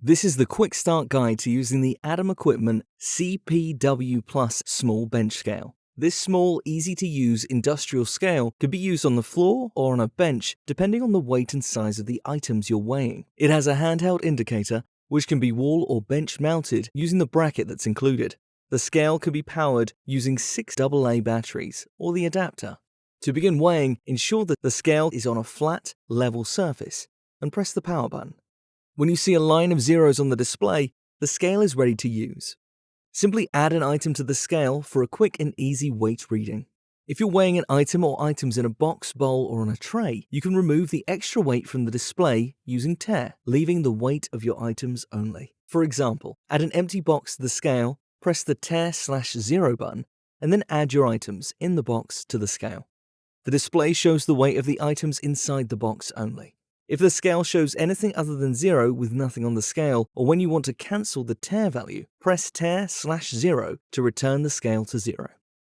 This is the quick start guide to using the Atom Equipment CPWPlus small bench scale. This small, easy-to-use industrial scale could be used on the floor or on a bench depending on the weight and size of the items you're weighing. It has a handheld indicator which can be wall or bench mounted using the bracket that's included. The scale can be powered using 6 AA batteries or the adapter. To begin weighing, ensure that the scale is on a flat, level surface and press the power button. When you see a line of zeros on the display, the scale is ready to use. Simply add an item to the scale for a quick and easy weight reading. If you're weighing an item or items in a box, bowl, or on a tray, you can remove the extra weight from the display using tare, leaving the weight of your items only. For example, add an empty box to the scale, press the tare/0 button, and then add your items in the box to the scale. The display shows the weight of the items inside the box only. If the scale shows anything other than 0 with nothing on the scale, or when you want to cancel the tare value, press tare/0 to return the scale to 0.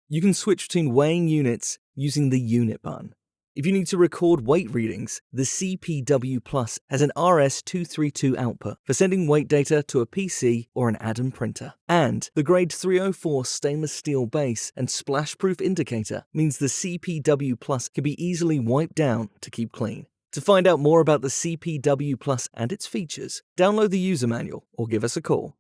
You can switch between weighing units using the unit button. If you need to record weight readings, the CPWPlus has an RS-232 output for sending weight data to a PC or an Atom printer. And the grade 304 stainless steel base and splash-proof indicator means the CPWPlus can be easily wiped down to keep clean. To find out more about the CPWPlus and its features, download the user manual or give us a call.